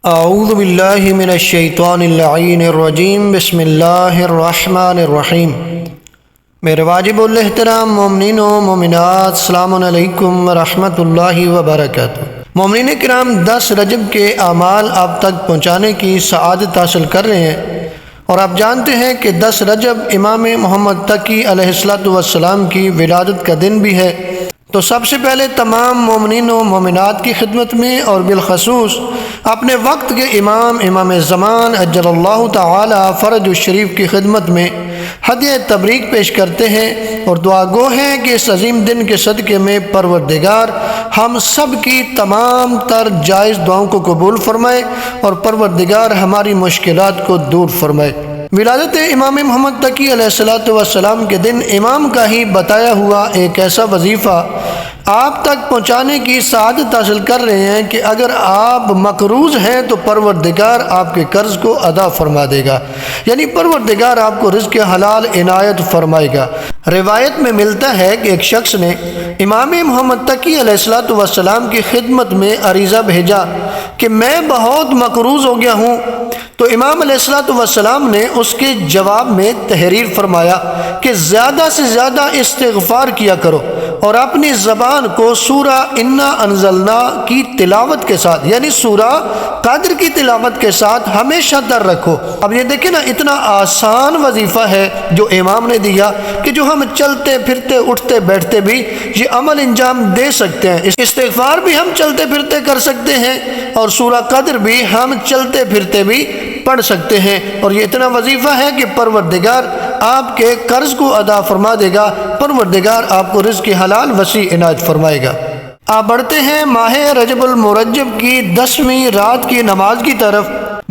اعوذ باللہ من الشیطان اللعین الرجیم بسم اللہ الرحمن الرحیم۔ میرے واجب الاحترام مومنین و مومنات، السلام علیکم ورحمۃ اللہ وبرکاتہ۔ مومنین کرام، 10 رجب کے اعمال آپ تک پہنچانے کی سعادت حاصل کر رہے ہیں، اور آپ جانتے ہیں کہ 10 رجب امام محمد تقی علیہ السلام کی ولادت کا دن بھی ہے۔ تو سب سے پہلے تمام مومنین و مومنات کی خدمت میں اور بالخصوص اپنے وقت کے امام زمان اجل اللہ تعالی فرج الشریف کی خدمت میں ہدیہ تبریک پیش کرتے ہیں، اور دعا گو ہیں کہ اس عظیم دن کے صدقے میں پروردگار ہم سب کی تمام تر جائز دعاؤں کو قبول فرمائے، اور پروردگار ہماری مشکلات کو دور فرمائے۔ ولادت امام محمد تقی علیہ السلام کے دن امام کا ہی بتایا ہوا ایک ایسا وظیفہ آپ تک پہنچانے کی سعادت حاصل کر رہے ہیں کہ اگر آپ مقروض ہیں تو پروردگار آپ کے قرض کو ادا فرما دے گا، یعنی پروردگار آپ کو رزق حلال عنایت فرمائے گا۔ روایت میں ملتا ہے کہ ایک شخص نے امام محمد تقی علیہ السلام کی خدمت میں عریضہ بھیجا کہ میں بہت مقروض ہو گیا ہوں، تو امام علیہ السلام نے اس کے جواب میں تحریر فرمایا کہ زیادہ سے زیادہ استغفار کیا کرو، اور اپنی زبان کو سورہ انا انزلنا کی تلاوت کے ساتھ، یعنی سورہ قدر کی تلاوت کے ساتھ ہمیشہ در رکھو۔ اب یہ دیکھیں نا، اتنا آسان وظیفہ ہے جو امام نے دیا کہ جو ہم چلتے پھرتے اٹھتے بیٹھتے بھی یہ عمل انجام دے سکتے ہیں۔ استغفار بھی ہم چلتے پھرتے کر سکتے ہیں، اور سورہ قدر بھی ہم چلتے پھرتے بھی پڑھ سکتے ہیں، اور یہ اتنا وظیفہ ہے کہ پروردگار آپ کے قرض کو ادا فرما دے گا، پروردگار آپ کو رزق حلال وسیع عنایت فرمائے گا۔ آپ بڑھتے ہیں ماہ رجب المرجب کی 10ویں رات کی نماز کی طرف۔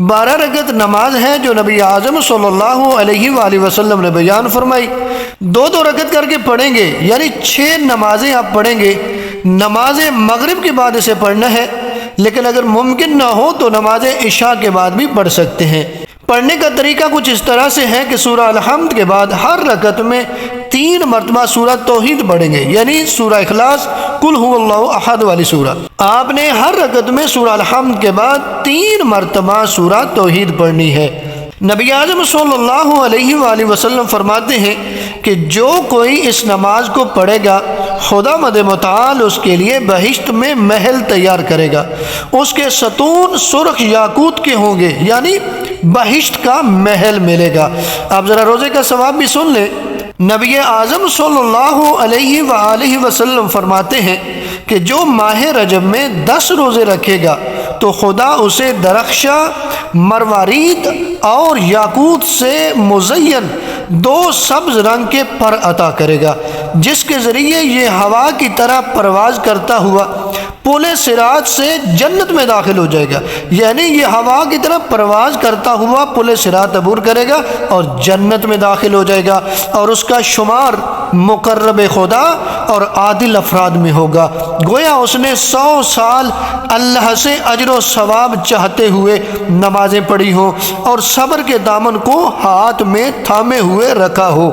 12 رکعت نماز ہے جو نبی اعظم صلی اللہ علیہ وآلہ وسلم نے بیان فرمائی۔ 2 رکعت کر کے پڑھیں گے، یعنی 6 نمازیں آپ پڑھیں گے۔ نماز مغرب کے بعد اسے پڑھنا ہے، لیکن اگر ممکن نہ ہو تو نماز عشاء کے بعد بھی پڑھ سکتے ہیں۔ پڑھنے کا طریقہ کچھ اس طرح سے ہے کہ سورہ الحمد کے بعد ہر رکعت میں 3 مرتبہ سورہ توحید پڑھیں گے، یعنی سورہ اخلاص، قل هو اللہ احد والی سورہ۔ آپ نے ہر رکعت میں سورہ الحمد کے بعد 3 مرتبہ سورہ توحید پڑھنی ہے۔ نبی اعظم صلی اللہ علیہ وآلہ وسلم فرماتے ہیں کہ جو کوئی اس نماز کو پڑھے گا، خدا مد متعال اس کے لیے بہشت میں محل تیار کرے گا، اس کے ستون سرخ یاقوت کے ہوں گے، یعنی بہشت کا محل ملے گا۔ آپ ذرا روزے کا ثواب بھی سن لیں۔ نبی اعظم صلی اللہ علیہ وآلہ وسلم فرماتے ہیں کہ جو ماہ رجب میں 10 روزے رکھے گا تو خدا اسے درخشاں، مروارید اور یاقوت سے مزین 2 سبز رنگ کے پر عطا کرے گا، جس کے ذریعے یہ ہوا کی طرح پرواز کرتا ہوا پل صراط سے جنت میں داخل ہو جائے گا، یعنی یہ ہوا کی طرح پرواز کرتا ہوا پل صراط عبور کرے گا اور جنت میں داخل ہو جائے گا، اور اس کا شمار مقرب خدا اور عادل افراد میں ہوگا، گویا اس نے 100 سال اللہ سے اجر و ثواب چاہتے ہوئے نمازیں پڑھی ہوں اور صبر کے دامن کو ہاتھ میں تھامے ہوئے رکھا ہو۔